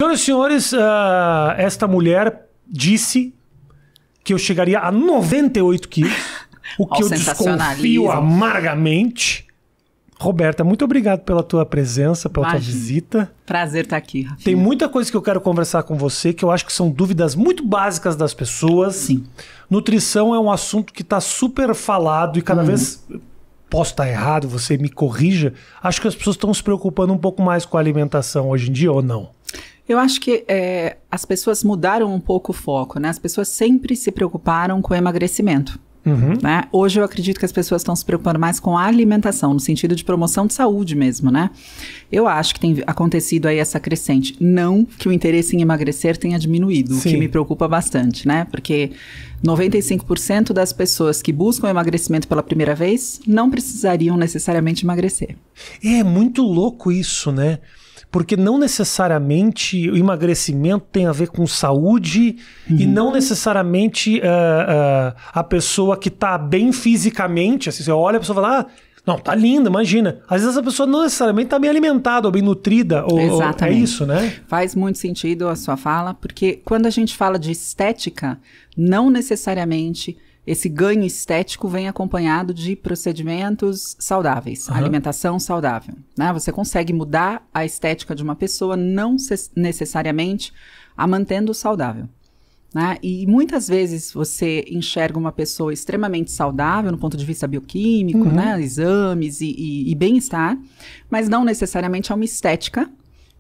Senhoras e senhores, esta mulher disse que eu chegaria a 98 quilos, o que eu desconfio amargamente. Roberta, muito obrigado pela tua presença, pela tua visita. Prazer estar aqui, Rafinha. Tem muita coisa que eu quero conversar com você, que eu acho que são dúvidas muito básicas das pessoas. Sim. Nutrição é um assunto que está super falado e cada vez... Posso estar errado, você me corrija. Acho que as pessoas estão se preocupando um pouco mais com a alimentação hoje em dia, ou não? Eu acho que as pessoas mudaram um pouco o foco, né? As pessoas sempre se preocuparam com o emagrecimento. Né? Hoje eu acredito que as pessoas estão se preocupando mais com a alimentação, no sentido de promoção de saúde mesmo, né? Eu acho que tem acontecido aí essa crescente. Não que o interesse em emagrecer tenha diminuído, Sim. O que me preocupa bastante, né? Porque 95% das pessoas que buscam emagrecimento pela primeira vez não precisariam necessariamente emagrecer. É muito louco isso, né? Porque não necessariamente o emagrecimento tem a ver com saúde e não necessariamente a pessoa que está bem fisicamente, assim, você olha a pessoa e fala, não, tá linda, imagina. Às vezes a pessoa não necessariamente está bem alimentada ou bem nutrida. Exatamente. É isso, né? Faz muito sentido a sua fala, porque quando a gente fala de estética, não necessariamente... Esse ganho estético vem acompanhado de procedimentos saudáveis, alimentação saudável, né? Você consegue mudar a estética de uma pessoa, não necessariamente a mantendo saudável, né? E muitas vezes você enxerga uma pessoa extremamente saudável no ponto de vista bioquímico, né? Exames e bem-estar, mas não necessariamente é uma estética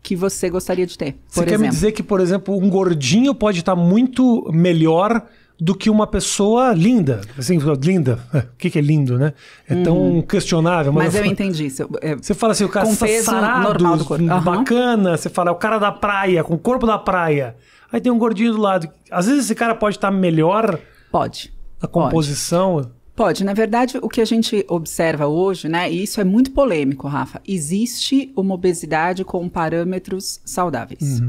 que você gostaria de ter, Você quer me dizer que, por exemplo, um gordinho pode estar muito melhor do que uma pessoa linda. Assim, linda. O que é lindo, né? É tão questionável. Mas eu entendi. Você fala assim, o cara está sarado, normal do corpo. Bacana. Você fala, é o cara da praia, com o corpo da praia. Aí tem um gordinho do lado. Às vezes esse cara pode estar melhor. Pode. A composição. Pode. Na verdade, o que a gente observa hoje, né? E isso é muito polêmico, Rafa. Existe uma obesidade com parâmetros saudáveis.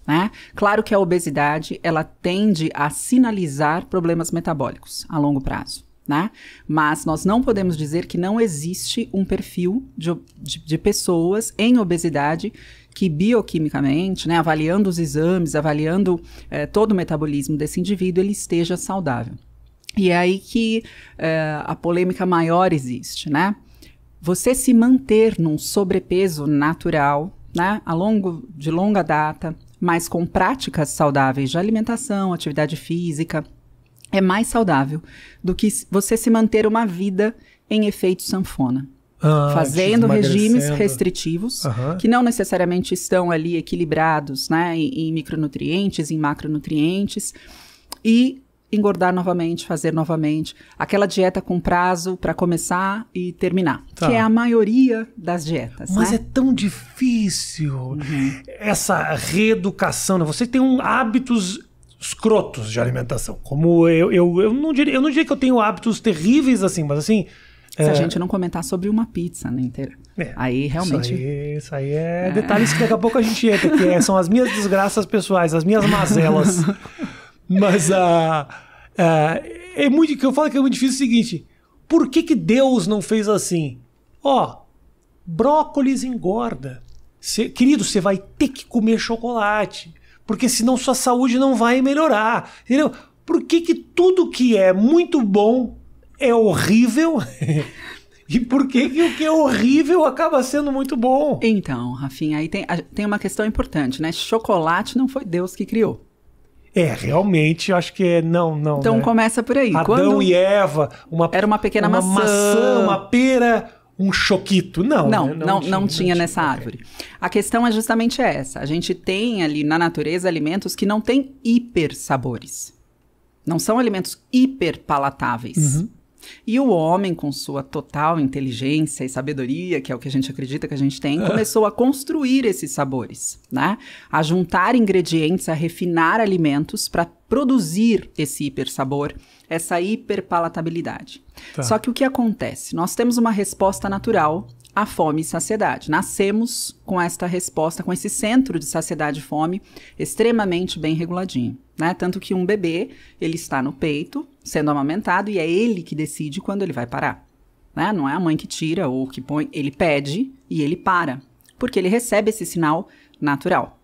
Né? Claro que a obesidade, ela tende a sinalizar problemas metabólicos a longo prazo, né? Mas nós não podemos dizer que não existe um perfil de pessoas em obesidade que bioquimicamente, né, avaliando os exames, avaliando todo o metabolismo desse indivíduo, ele esteja saudável. E é aí que a polêmica maior existe, né? Você se manter num sobrepeso natural, né, de longa data, mas com práticas saudáveis de alimentação, atividade física, é mais saudável do que você se manter uma vida em efeito sanfona. Fazendo regimes restritivos, que não necessariamente estão ali equilibrados, né, em micronutrientes, em macronutrientes, e engordar novamente, fazer novamente. Aquela dieta com prazo para começar e terminar, que é a maioria das dietas. Mas né? é tão difícil essa reeducação. Né? Você tem hábitos escrotos de alimentação. Como eu não diria que eu tenho hábitos terríveis assim, mas assim... Se a gente não comentar sobre uma pizza, né, inteira. Aí realmente... Isso aí é detalhes que daqui a pouco a gente entra, que são as minhas desgraças pessoais, as minhas mazelas. Mas é muito que eu falo que é muito difícil o seguinte: por que Deus não fez assim? Brócolis engorda. Querido, você vai ter que comer chocolate, porque senão sua saúde não vai melhorar. Entendeu? Por que tudo que é muito bom é horrível? E por que o que é horrível acaba sendo muito bom? Então, Rafinha, aí tem uma questão importante, né? Chocolate não foi Deus que criou. Realmente, eu acho que não. Então, né? Começa por aí. Adão e Eva, era uma pequena maçã, uma pera, um choquito. Não tinha nessa árvore. A questão é justamente essa. A gente tem ali na natureza alimentos que não têm hiper sabores. Não são alimentos hiper palatáveis. E o homem, com sua total inteligência e sabedoria, que é o que a gente acredita que a gente tem, começou a construir esses sabores, né? A juntar ingredientes, a refinar alimentos para produzir esse hipersabor, essa hiperpalatabilidade. Só que o que acontece? Nós temos uma resposta natural à fome e saciedade. Nascemos com esta resposta, com esse centro de saciedade e fome extremamente bem reguladinho, né? Tanto que um bebê, ele está no peito, sendo amamentado, e é ele que decide quando ele vai parar, né? Não é a mãe que tira ou que põe, ele pede e ele para, porque ele recebe esse sinal natural.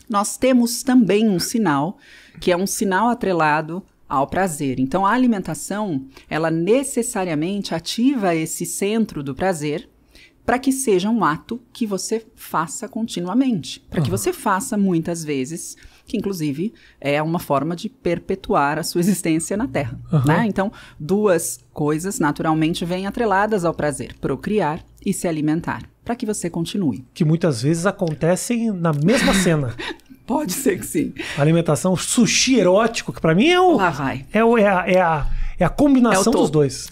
Nós temos também um sinal, que é um sinal atrelado ao prazer. Então, a alimentação, ela necessariamente ativa esse centro do prazer para que seja um ato que você faça continuamente, para que você faça muitas vezes, que inclusive é uma forma de perpetuar a sua existência na Terra. Né? Então, duas coisas naturalmente vêm atreladas ao prazer: procriar e se alimentar, para que você continue. Que muitas vezes acontecem na mesma cena. Pode ser que sim. Alimentação, sushi erótico, que para mim é o... Lá vai. É a combinação dos dois.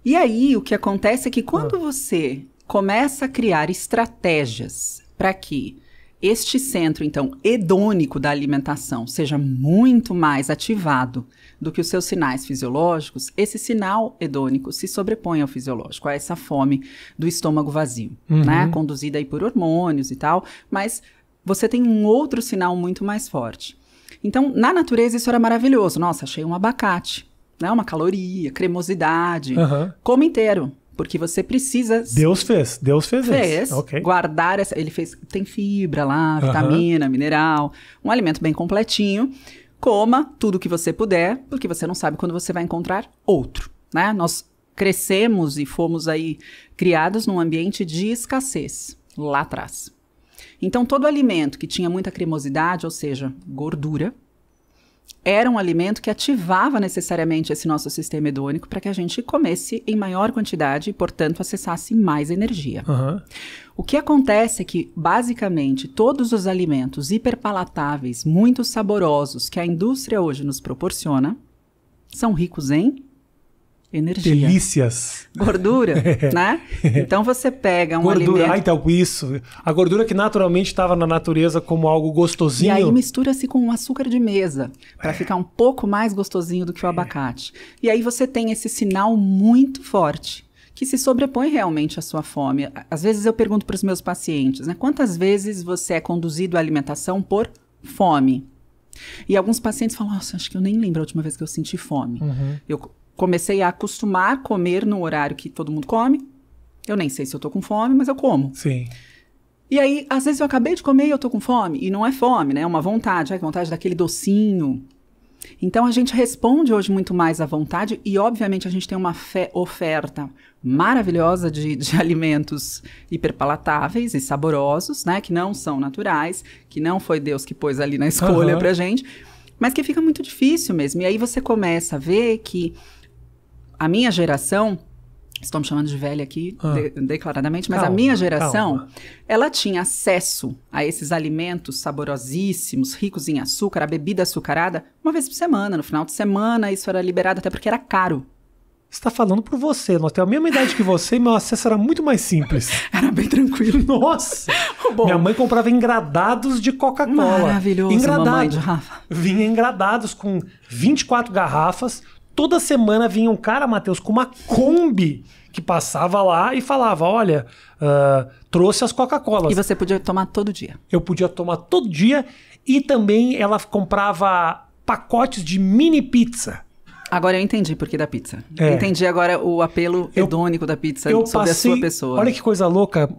E aí, o que acontece é que quando você começa a criar estratégias para que este centro, então, hedônico da alimentação seja muito mais ativado do que os seus sinais fisiológicos, esse sinal hedônico se sobrepõe ao fisiológico, a essa fome do estômago vazio, né? Conduzida aí por hormônios e tal, mas você tem um outro sinal muito mais forte. Então, na natureza, isso era maravilhoso. Nossa, achei um abacate, né? Uma caloria, cremosidade, coma inteiro. Porque você precisa... Deus fez isso. Okay. Guardar essa... Ele fez... Tem fibra lá, vitamina, mineral. Um alimento bem completinho. Coma tudo que você puder, porque você não sabe quando você vai encontrar outro, né? Nós crescemos e fomos aí criados num ambiente de escassez, lá atrás. Então, todo alimento que tinha muita cremosidade, ou seja, gordura, era um alimento que ativava necessariamente esse nosso sistema hedônico para que a gente comesse em maior quantidade e, portanto, acessasse mais energia. O que acontece é que, basicamente, todos os alimentos hiperpalatáveis, muito saborosos, que a indústria hoje nos proporciona, são ricos em energia. Delícias. Gordura, né? Então você pega um alimento... Então isso. A gordura que naturalmente estava na natureza como algo gostosinho. E aí mistura-se com um açúcar de mesa, para ficar um pouco mais gostosinho do que o abacate. E aí você tem esse sinal muito forte, que se sobrepõe realmente à sua fome. Às vezes eu pergunto para os meus pacientes, né? Quantas vezes você é conduzido à alimentação por fome? E alguns pacientes falam, nossa, acho que eu nem lembro a última vez que eu senti fome. Eu comecei a acostumar a comer no horário que todo mundo come. Eu nem sei se eu tô com fome, mas eu como. Sim. E aí, às vezes eu acabei de comer e eu tô com fome. E não é fome, né? É uma vontade. É vontade daquele docinho. Então, a gente responde hoje muito mais à vontade. E, obviamente, a gente tem uma oferta maravilhosa de alimentos hiperpalatáveis e saborosos, né? Que não são naturais. Que não foi Deus que pôs ali na escolha pra gente. Mas que fica muito difícil mesmo. E aí você começa a ver que a minha geração, estou me chamando de velha aqui declaradamente, mas calma, a minha geração, ela tinha acesso a esses alimentos saborosíssimos, ricos em açúcar, a bebida açucarada, uma vez por semana. No final de semana isso era liberado até porque era caro. Você está falando por você. Nós temos a mesma idade que você e meu acesso era muito mais simples. Era bem tranquilo. Nossa! Bom, minha mãe comprava engradados de Coca-Cola. Maravilhoso, mamãe de Rafa. Vinha engradados com 24 garrafas. Toda semana vinha um cara, Matheus, com uma Kombi que passava lá e falava, olha, trouxe as Coca-Colas. E você podia tomar todo dia. Eu podia tomar todo dia. E também ela comprava pacotes de mini pizza. Agora eu entendi por que da pizza. Entendi agora o apelo hedônico da pizza sobre a sua pessoa. Olha que coisa louca,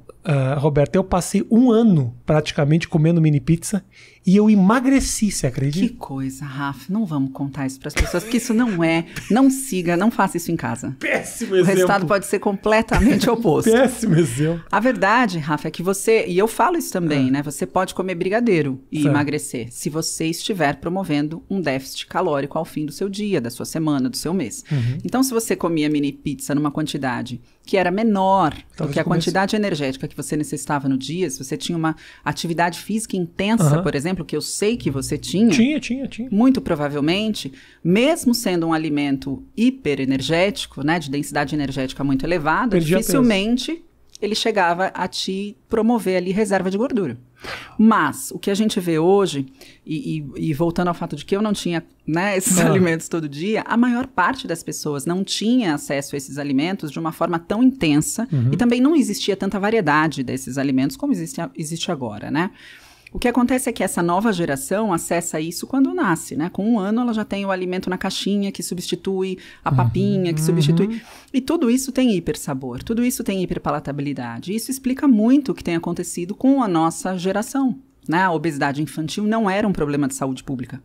Roberto. Eu passei um ano praticamente comendo mini pizza e eu emagreci, você acredita? Que coisa, Rafa. Não vamos contar isso para as pessoas, porque isso não é. Não siga, não faça isso em casa. Péssimo exemplo. O resultado pode ser completamente oposto. Péssimo exemplo. A verdade, Rafa, é que você, e eu falo isso também, né? Você pode comer brigadeiro e emagrecer se você estiver promovendo um déficit calórico ao fim do seu dia, da sua semana, do seu mês. Então, se você comia mini pizza numa quantidade que era menor do que a quantidade energética que você necessitava no dia, se você tinha uma atividade física intensa, por exemplo, que eu sei que você tinha. Tinha. Muito provavelmente, mesmo sendo um alimento hiperenergético, né, de densidade energética muito elevada, dificilmente ele chegava a te promover ali reserva de gordura. Mas o que a gente vê hoje, e voltando ao fato de que eu não tinha, né, esses alimentos todo dia, a maior parte das pessoas não tinha acesso a esses alimentos de uma forma tão intensa e também não existia tanta variedade desses alimentos como existe agora, né? O que acontece é que essa nova geração acessa isso quando nasce, né? Com 1 ano ela já tem o alimento na caixinha que substitui a papinha, que substitui... E tudo isso tem hipersabor, tudo isso tem hiperpalatabilidade. Isso explica muito o que tem acontecido com a nossa geração. né? A obesidade infantil não era um problema de saúde pública.